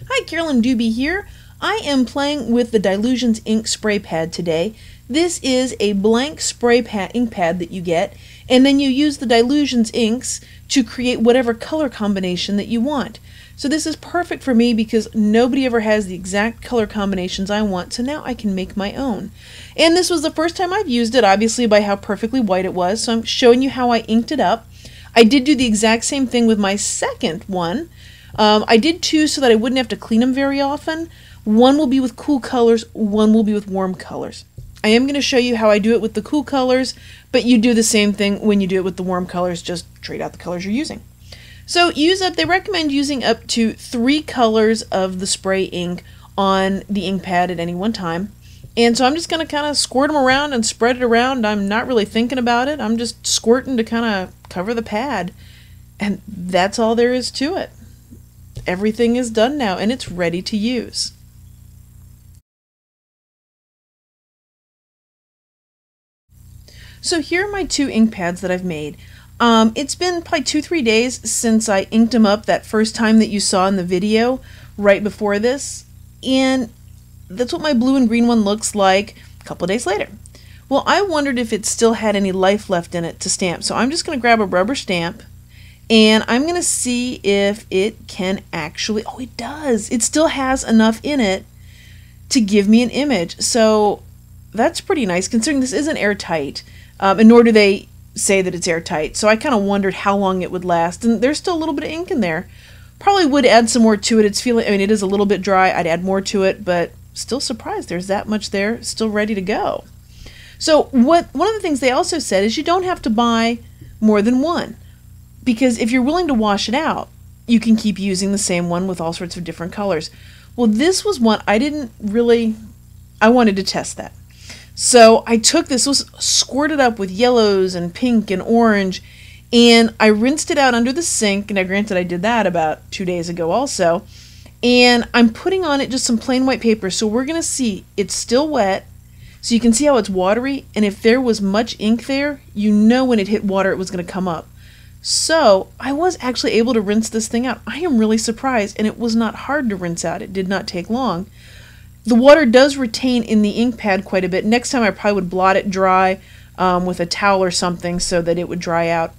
Hi, Carolyn Dube here. I am playing with the Dylusions Ink Spray Pad today. This is a blank ink pad that you get, and then you use the Dylusions inks to create whatever color combination that you want. So this is perfect for me because nobody ever has the exact color combinations I want, so now I can make my own. And this was the first time I've used it, obviously by how perfectly white it was, so I'm showing you how I inked it up. I did do the exact same thing with my second one. I did two so that I wouldn't have to clean them very often. One will be with cool colors, one will be with warm colors. I am going to show you how I do it with the cool colors, but you do the same thing when you do it with the warm colors, just trade out the colors you're using. So they recommend using up to 3 colors of the spray ink on the ink pad at any one time. And so I'm just going to kind of squirt them around and spread it around. I'm not really thinking about it. I'm just squirting to kind of cover the pad. And that's all there is to it. Everything is done now and it's ready to use. So here are my 2 ink pads that I've made. It's been probably 2-3 days since I inked them up that first time that you saw in the video right before this. And that's what my blue and green one looks like a couple of days later. Well, I wondered if it still had any life left in it to stamp. So I'm just going to grab a rubber stamp and I'm going to see if it can actually, oh, it does. It still has enough in it to give me an image. So that's pretty nice considering this isn't airtight, and nor do they say that it's airtight. So I kind of wondered how long it would last, and there's still a little bit of ink in there. Probably would add some more to it. It's feeling, I mean, it is a little bit dry. I'd add more to it, but still surprised there's that much there, still ready to go. So one of the things they also said is you don't have to buy more than one, because if you're willing to wash it out, you can keep using the same one with all sorts of different colors. Well, this was one I wanted to test that. So I took this, was squirted up with yellows and pink and orange, and I rinsed it out under the sink. Now granted, I did that about 2 days ago also. And I'm putting on it just some plain white paper. So we're going to see it's still wet. So you can see how it's watery. And if there was much ink there, you know when it hit water it was going to come up. So I was actually able to rinse this thing out. I am really surprised. And it was not hard to rinse out. It did not take long. The water does retain in the ink pad quite a bit. Next time I probably would blot it dry with a towel or something so that it would dry out.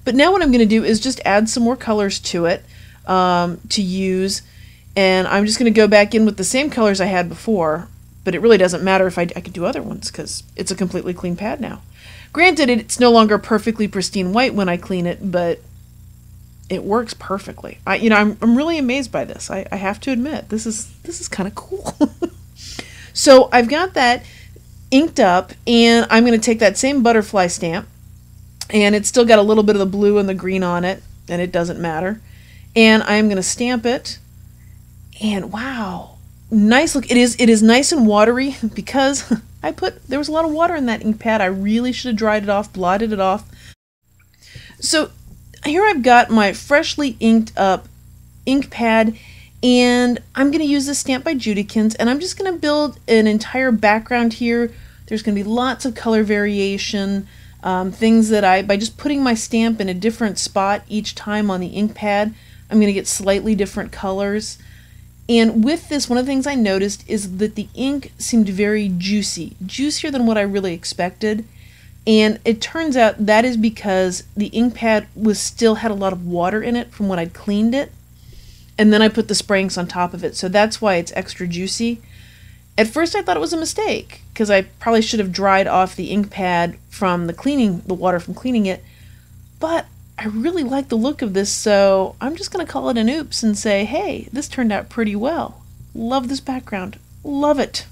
But now what I'm going to do is just add some more colors to it to use. And I'm just going to go back in with the same colors I had before. But it really doesn't matter if I could do other ones because it's a completely clean pad now. Granted, it's no longer perfectly pristine white when I clean it, but it works perfectly. I'm really amazed by this. I have to admit, this is kind of cool. So I've got that inked up, and I'm going to take that same butterfly stamp, and it's still got a little bit of the blue and the green on it, and it doesn't matter. And I'm going to stamp it, and wow, nice look. It is nice and watery because there was a lot of water in that ink pad. I really should have dried it off, blotted it off. So here I've got my freshly inked up ink pad, and I'm going to use this stamp by Judikins, and I'm just going to build an entire background here. There's going to be lots of color variation, things that by just putting my stamp in a different spot each time on the ink pad, I'm going to get slightly different colors. And with this, one of the things I noticed is that the ink seemed very juicy, juicier than what I really expected. And it turns out that is because the ink pad still had a lot of water in it from when I'd cleaned it. And then I put the spray inks on top of it, so that's why it's extra juicy. At first I thought it was a mistake, because I probably should have dried off the ink pad from the water from cleaning it. But I really like the look of this, so I'm just going to call it an oops and say, hey, this turned out pretty well. Love this background. Love it.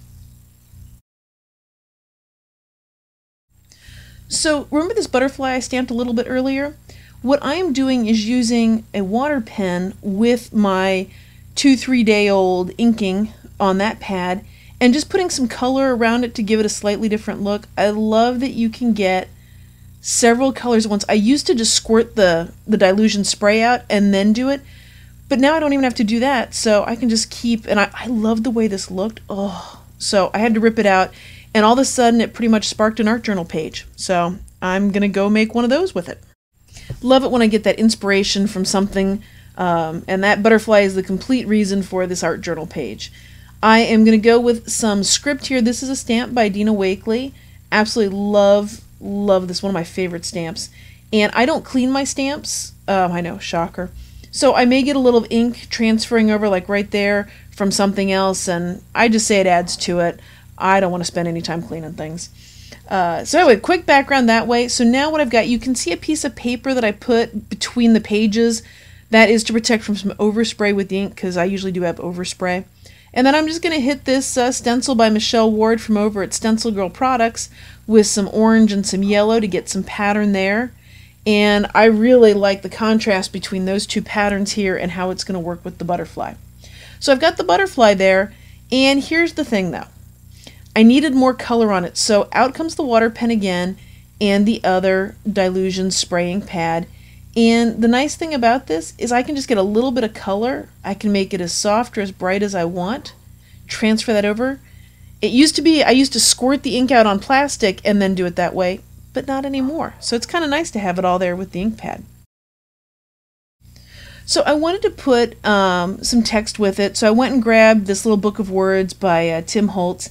So remember this butterfly I stamped a little bit earlier? What I am doing is using a water pen with my 2-3 day old inking on that pad and just putting some color around it to give it a slightly different look. I love that you can get several colors at once. I used to just squirt the Dylusion spray out and then do it, but now I don't even have to do that, so I can just keep, and I love the way this looked. Oh, so I had to rip it out, and all of a sudden it pretty much sparked an art journal page. So I'm gonna go make one of those with it. Love it when I get that inspiration from something And that butterfly is the complete reason for this art journal page. I am going to go with some script here. This is a stamp by Dina Wakley. Absolutely love this. One of my favorite stamps. And I don't clean my stamps. I know, shocker. So I may get a little ink transferring over like right there from something else, and I just say it adds to it. I don't want to spend any time cleaning things. So anyway, quick background that way. So now what I've got, you can see a piece of paper that I put between the pages. That is to protect from some overspray with the ink, because I usually do have overspray. And then I'm just going to hit this stencil by Michelle Ward from over at Stencil Girl Products with some orange and some yellow to get some pattern there. And I really like the contrast between those two patterns here and how it's going to work with the butterfly. So I've got the butterfly there, and here's the thing though. I needed more color on it, so out comes the water pen again and the other Dylusions Spray Ink Pad. And the nice thing about this is I can just get a little bit of color. I can make it as soft or as bright as I want. Transfer that over. It used to be I used to squirt the ink out on plastic and then do it that way, but not anymore. So it's kind of nice to have it all there with the ink pad. So I wanted to put some text with it, so I went and grabbed this little book of words by Tim Holtz,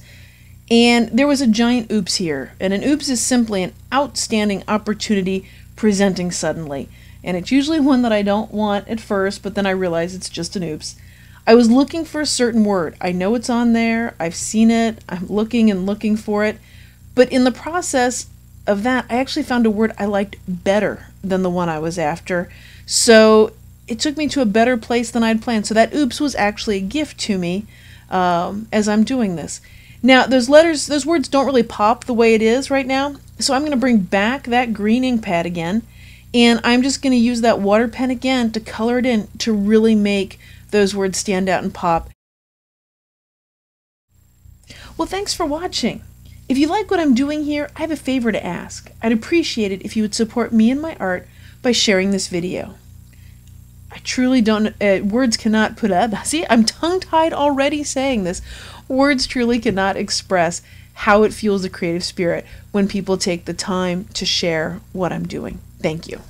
and there was a giant oops here. And an oops is simply an outstanding opportunity presenting suddenly. And it's usually one that I don't want at first, but then I realize it's just an oops. I was looking for a certain word. I know it's on there. I've seen it. I'm looking and looking for it. But in the process of that, I actually found a word I liked better than the one I was after. So it took me to a better place than I'd planned. So that oops was actually a gift to me as I'm doing this. Now, those words don't really pop the way it is right now. So I'm going to bring back that green ink pad again. And I'm just going to use that water pen again to color it in to really make those words stand out and pop. Well, thanks for watching. If you like what I'm doing here, I have a favor to ask. I'd appreciate it if you would support me and my art by sharing this video. I truly don't, words cannot put up, see, I'm tongue-tied already saying this. Words truly cannot express how it fuels the creative spirit when people take the time to share what I'm doing. Thank you.